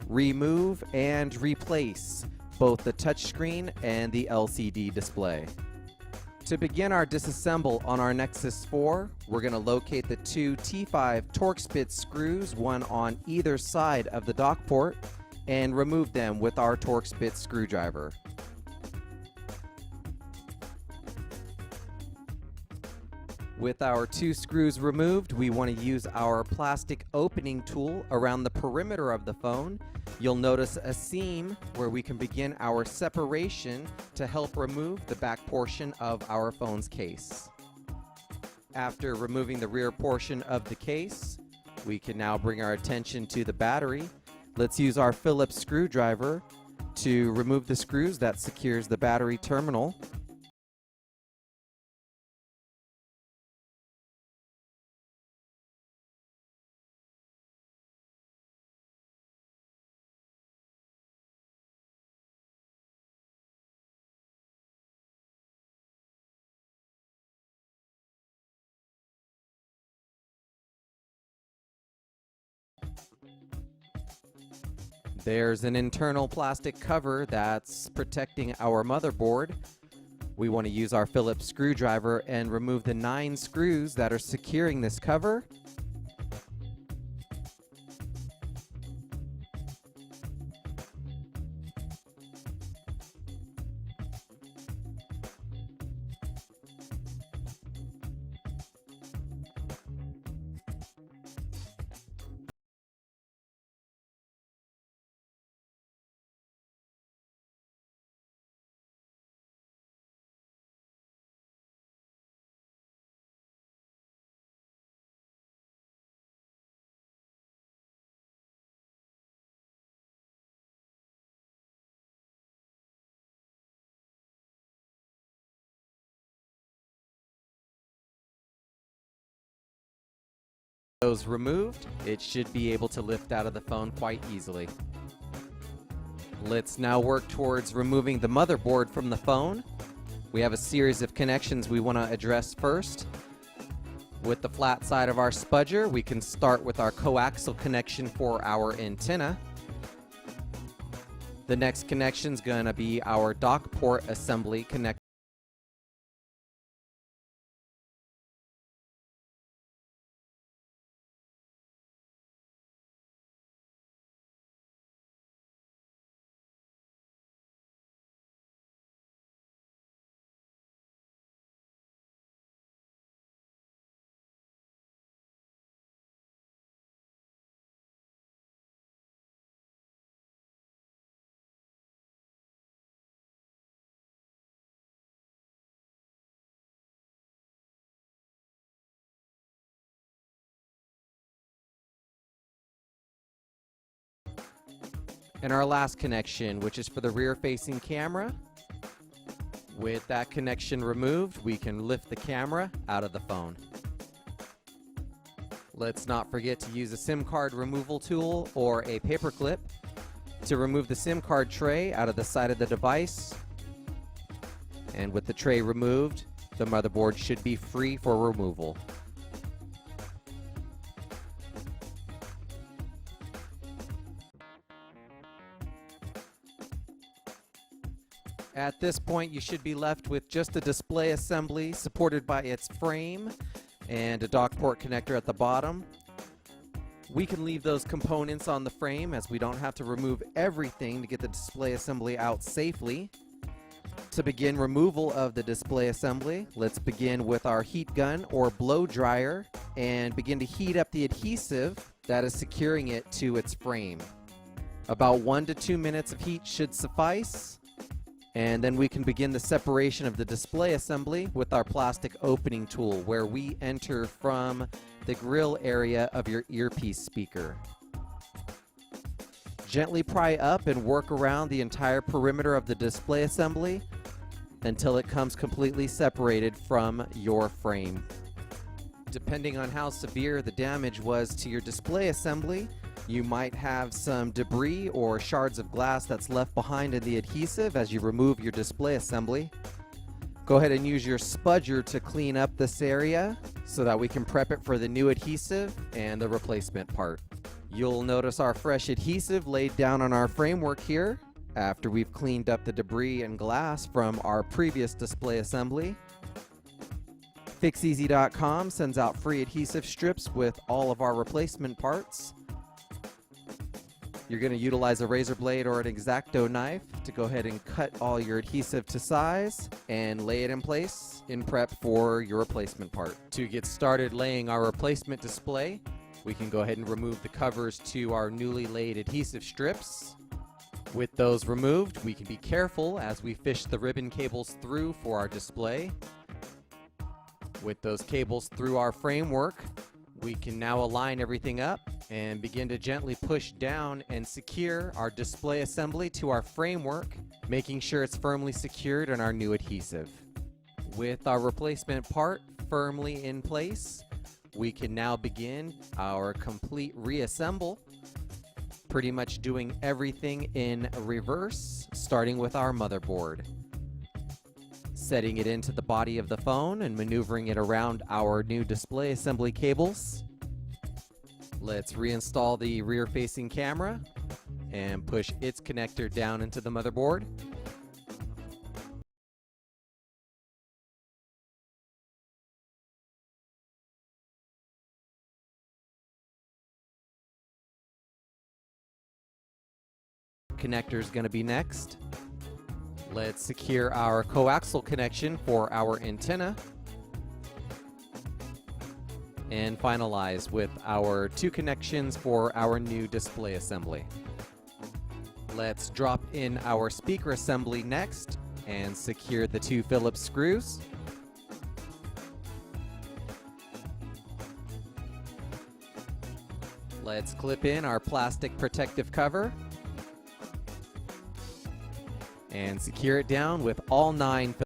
remove and replace both the touchscreen and the LCD display. To begin our disassemble on our Nexus 4, we're going to locate the two T5 Torx bit screws, one on either side of the dock port, and remove them with our Torx bit screwdriver. With our two screws removed, we want to use our plastic opening tool around the perimeter of the phone. You'll notice a seam where we can begin our separation to help remove the back portion of our phone's case. After removing the rear portion of the case, we can now bring our attention to the battery. Let's use our Phillips screwdriver to remove the screws that secures the battery terminal. There's an internal plastic cover that's protecting our motherboard. We want to use our Phillips screwdriver and remove the 9 screws that are securing this cover. Those removed, it should be able to lift out of the phone quite easily. Let's now work towards removing the motherboard from the phone. We have a series of connections we want to address first. With the flat side of our spudger, we can start with our coaxial connection for our antenna. The next connection is going to be our dock port assembly connector. And our last connection, which is for the rear-facing camera. With that connection removed, we can lift the camera out of the phone. Let's not forget to use a SIM card removal tool or a paper clip to remove the SIM card tray out of the side of the device. And with the tray removed, the motherboard should be free for removal. At this point, you should be left with just a display assembly supported by its frame and a dock port connector at the bottom. We can leave those components on the frame as we don't have to remove everything to get the display assembly out safely. To begin removal of the display assembly, let's begin with our heat gun or blow dryer and begin to heat up the adhesive that is securing it to its frame. About 1 to 2 minutes of heat should suffice. And then we can begin the separation of the display assembly with our plastic opening tool, where we enter from the grill area of your earpiece speaker. Gently pry up and work around the entire perimeter of the display assembly until it comes completely separated from your frame. Depending on how severe the damage was to your display assembly, you might have some debris or shards of glass that's left behind in the adhesive as you remove your display assembly. Go ahead and use your spudger to clean up this area so that we can prep it for the new adhesive and the replacement part. You'll notice our fresh adhesive laid down on our framework here after we've cleaned up the debris and glass from our previous display assembly. FixEasy.com sends out free adhesive strips with all of our replacement parts. You're going to utilize a razor blade or an X-Acto knife to go ahead and cut all your adhesive to size and lay it in place in prep for your replacement part. To get started laying our replacement display, we can go ahead and remove the covers to our newly laid adhesive strips. With those removed, we can be careful as we fish the ribbon cables through for our display. With those cables through our framework, we can now align everything up and begin to gently push down and secure our display assembly to our framework, making sure it's firmly secured in our new adhesive. With our replacement part firmly in place, we can now begin our complete reassemble, pretty much doing everything in reverse, starting with our motherboard. Setting it into the body of the phone and maneuvering it around our new display assembly cables. Let's reinstall the rear-facing camera and push its connector down into the motherboard. Connector is going to be next. Let's secure our coaxial connection for our antenna and finalize with our 2 connections for our new display assembly. Let's drop in our speaker assembly next and secure the 2 Phillips screws. Let's clip in our plastic protective cover and secure it down with all 9 Phillips